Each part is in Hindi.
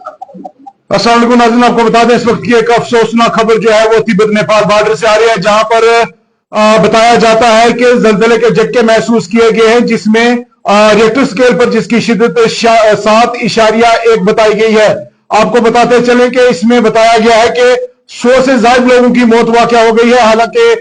अस्सलाम वालेकुम नाज़रीन, आपको बता दें इस वक्त की एक अफसोसनाक खबर जो है वो तिब्बत नेपाल बॉर्डर से आ रही है, जहां पर बताया जाता है कि जलजले के झटके महसूस किए गए हैं, जिसमें रिक्टर स्केल पर जिसकी शिद्दत 7.1 बताई गई है। आपको बताते चले कि इसमें बताया गया है कि 100 से ज्यादा लोगों की मौत वाक़या हो गई है। हालांकि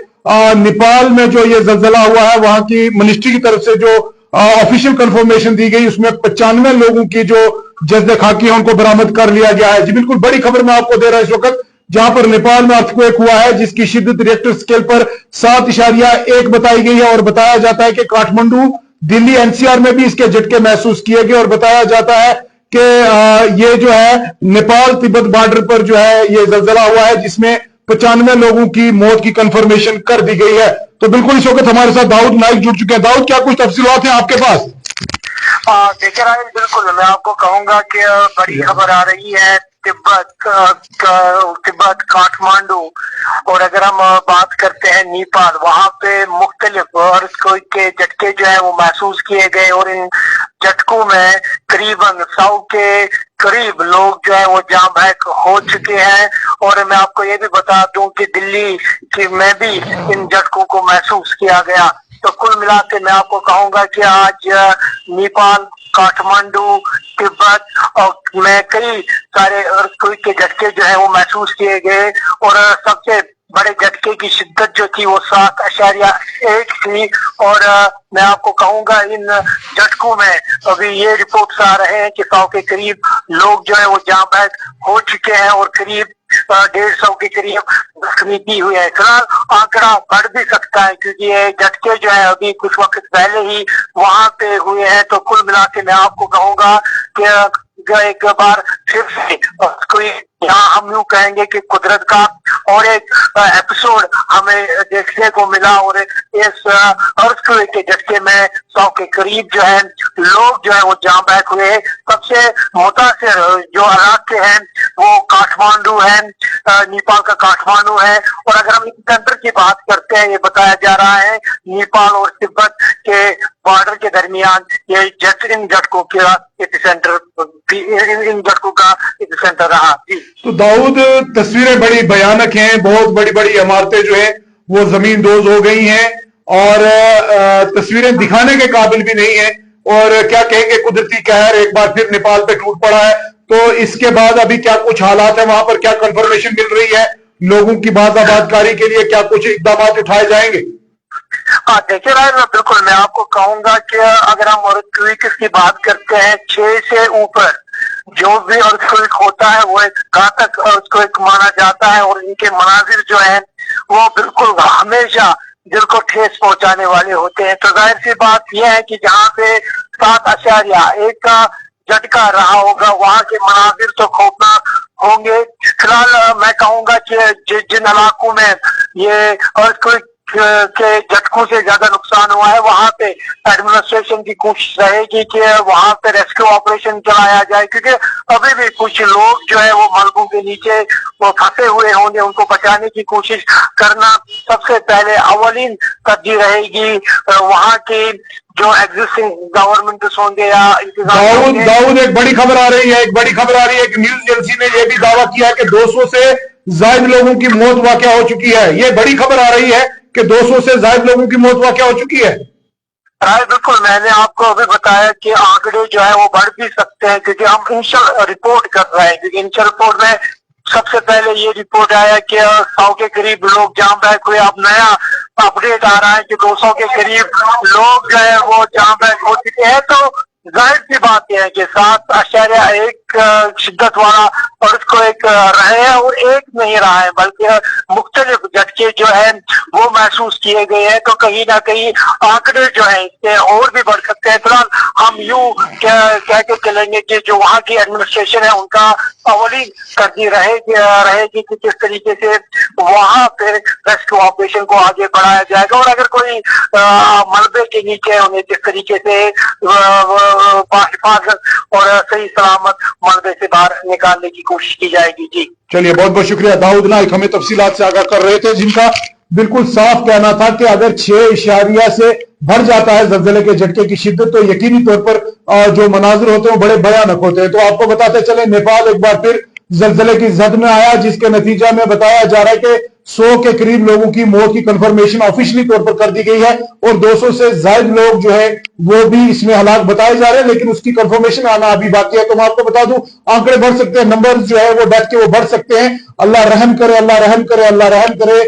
नेपाल में जो ये जलजला हुआ है, वहां की मिनिस्ट्री की तरफ से जो ऑफिशियल कंफर्मेशन दी गई, उसमें 95 लोगों की जो जज्बे खाकी है उनको बरामद कर लिया गया है। जी बिल्कुल, बड़ी खबर मैं आपको दे रहा हूं इस वक्त, जहां पर नेपाल में अर्थक्वेक हुआ है जिसकी शिद्दत रिक्टर स्केल पर 7.1 बताई गई है, और बताया जाता है कि काठमांडू, दिल्ली, एनसीआर में भी इसके झटके महसूस किए गए। और बताया जाता है कि ये जो है नेपाल तिब्बत बॉर्डर पर जो है ये जलजला हुआ है, जिसमें 95 लोगों की मौत की कंफर्मेशन कर दी गई है। तो बिल्कुल इस वक्त हमारे साथ दाऊद नाइक जुड़ चुके हैं। दाऊद, क्या कुछ तफसीलात हैं आपके पास? देखिए राहुल, बिल्कुल मैं आपको कहूंगा कि बड़ी खबर आ रही है तिब्बत काठमांडू, और अगर हम बात करते हैं नेपाल, वहां पे मुख्तलिफ अर्थक्वेक के झटके जो है वो महसूस किए गए, और इन झटकों में करीबन 100 के करीब लोग जो है वो जाम बहक हो चुके हैं। और मैं आपको ये भी बता दूं कि दिल्ली की में भी इन झटकों को महसूस किया गया। तो कुल मिला के मैं आपको कहूंगा कि आज नेपाल, काठमांडू, तिब्बत और में कई सारे अर्थक्वेक के झटके जो है वो महसूस किए गए, और सबसे बड़े झटके की शिद्दत जो थी वो 7.1 थी। और मैं आपको कहूंगा इन झटकों में अभी ये रिपोर्ट्स आ रहे हैं कि 100 के करीब लोग जो है वो जाम बहक हो चुके हैं, और करीब 150 के करीब जख्मी भी हुए हैं। फिलहाल आंकड़ा बढ़ भी सकता है, क्योंकि ये झटके जो है अभी कुछ वक्त पहले ही वहां पे हुए हैं। तो कुल मिला के मैं आपको कहूंगा कि एक बार फिर से कोई, यहाँ हम यूं कहेंगे कि कुदरत का और एक एपिसोड हमें देखने को मिला, और इस अर्थक्वेक के झटके में 100 के करीब जो है लोग जो है वो जाम बहक हुए हैं। सबसे मुतासिर जो इलाके हैं वो काठमांडू है, नेपाल का काठमांडू है। और अगर हम सेंटर की बात करते हैं, ये बताया जा रहा है नेपाल और तिब्बत के बॉर्डर के दरमियान ये इन झटकों का एपिसेंटर, इन झटकों का एपिसेंटर रहा। जी तो दाऊद, तस्वीरें बड़ी भयानक हैं, बहुत बड़ी बड़ी इमारतें जो है वो जमीन दोज हो गई हैं, और तस्वीरें दिखाने के काबिल भी नहीं है। और क्या कहेंगे, कुदरती कहर एक बार फिर नेपाल पे टूट पड़ा है। तो इसके बाद अभी क्या कुछ हालात है वहां पर, क्या कंफर्मेशन मिल रही है लोगों की बाज़ाबादकारी के लिए, क्या कुछ इकदाम उठाए जाएंगे? हाँ देखिए राहुल, बिल्कुल मैं आपको कहूंगा कि अगर हम अर्थक्वेक की बात करते हैं, 6 से ऊपर जो भी अर्थक्वेक होता है वो एक घातक अर्थक्वेक माना जाता है, और इनके मनाजिर जो है वो बिल्कुल हमेशा दिल को ठेस पहुंचाने वाले होते हैं। तो जाहिर सी बात यह है कि जहाँ पे 7.1 का झटका रहा होगा, वहां के मनाजिर तो खौफनाक होंगे। फिलहाल मैं कहूंगा कि जिन इलाकों में ये अर्थक्वेक के झटकों से ज्यादा नुकसान हुआ है, वहां पे एडमिनिस्ट्रेशन की कोशिश रहेगी कि वहां पे रेस्क्यू ऑपरेशन चलाया जाए, क्योंकि अभी भी कुछ लोग जो है वो मलबों के नीचे वो फंसे हुए होंगे, उनको बचाने की कोशिश करना सबसे पहले अवलीन तरजीह रहेगी। वहां की जो एग्जिस्टिंग गवर्नमेंट होंगे या दाऊद, एक बड़ी खबर आ रही है, एक न्यूज एजेंसी ने यह भी दावा किया है कि 200 से ज्यादा लोगों की मौत वाक़या हो चुकी है। ये बड़ी खबर आ रही है कि 200 से ज्यादा लोगों की मौत वाक़या हो चुकी है। बिल्कुल, मैंने आपको अभी बताया कि आंकड़े जो है वो बढ़ भी सकते हैं, क्योंकि हम इनिशियल रिपोर्ट कर रहे हैं। क्योंकि इनिशियल रिपोर्ट में सबसे पहले ये रिपोर्ट आया कि 100 के करीब लोग जाम बहक हुए। अब नया अपडेट आ रहा है कि 200 के करीब लोग जो है वो जाम बहक हो चुके हैं। तो जाहिर सी बात यह है कि 7.1 शिद्दत वाला अर्थक्वेक रहे हैं, और एक नहीं रहा है बल्कि मुख्तलिफ झटके जो है वो महसूस किए गए हैं। तो कहीं ना कहीं आंकड़े जो है इससे और भी बढ़ सकते हैं। फिलहाल हम यूं कह के चलेंगे कि जो वहाँ की एडमिनिस्ट्रेशन है उनका अवली तरजीह रहेगी कि किस तरीके से वहां पे रेस्क्यू ऑपरेशन को आगे बढ़ाया जाएगा, और अगर कोई मलबे के नीचे उन्हें किस तरीके से हिफाजत और सही सलामत मलबे से बाहर निकालने की कोशिश की जाएगी। जी चलिए, बहुत बहुत शुक्रिया दाऊद नाइक, हमें तफसीलात से आगाह कर रहे थे, जिनका बिल्कुल साफ कहना था कि अगर 6 से बढ़ जाता है जल्जले के झटके की शिद्दत तो यकीनी तौर पर जो मनाजिर होते हैं वो बड़े भयानक होते हैं। तो आपको बताते चले नेपाल एक बार फिर जल्जले की जद में आया, जिसके नतीजा में बताया जा रहा है कि 100 के करीब लोगों की मौत की कंफर्मेशन ऑफिशियली तौर पर कर दी गई है और 200 से ज्यादा लोग जो है वो भी इसमें हलाक बताए जा रहे हैं, लेकिन उसकी कंफर्मेशन आना अभी बाकी है। तो मैं आपको बता दूं आंकड़े बढ़ सकते हैं, नंबर जो है वो डेथ के वो बढ़ सकते हैं। अल्लाह रहम करे, अल्लाह रहम करे, अल्लाह रहम करे।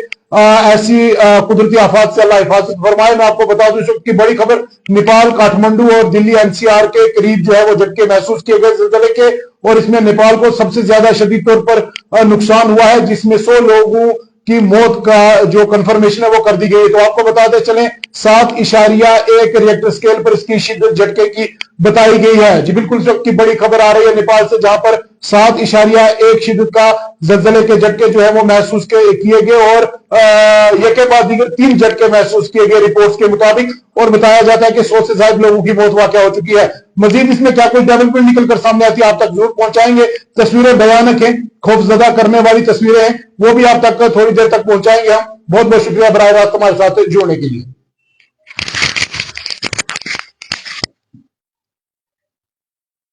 ऐसी कुदरती आफात से अल्लाह हिफाजत फरमाए। मैं आपको बता दूं इस वक्त की बड़ी खबर, नेपाल काठमांडू और दिल्ली एनसीआर के करीब जो है वो झटके महसूस किए गए जल्जले के और इसमें नेपाल को सबसे ज्यादा शदीद तौर पर नुकसान हुआ है, जिसमें 100 लोगों की मौत का जो कंफर्मेशन है वो कर दी गई है। तो आपको बताते चलें 7.1 रिएक्टर स्केल पर इसकी शिद्दत झटके की बताई गई है। जी बिल्कुल इस वक्त की बड़ी खबर आ रही है नेपाल से, जहां पर 7.1 शिद्दत का जल्जले के झटके जो है वो महसूस किए गए और एक के बाद दीगर 3 झटके महसूस किए गए रिपोर्ट्स के मुताबिक और बताया जाता है कि 100 से ज्यादा लोगों की मौत वाकई हो चुकी है। मजीद इसमें क्या कोई डेवलपमेंट निकल कर सामने आती है आप तक जरूर पहुंचाएंगे। तस्वीरें भयानक हैं, खौफजदा करने वाली तस्वीरें हैं, वो भी आप तक थोड़ी देर तक पहुंचाएंगे हम। बहुत बहुत शुक्रिया बराह रास्त हमारे साथ जुड़ने के लिए।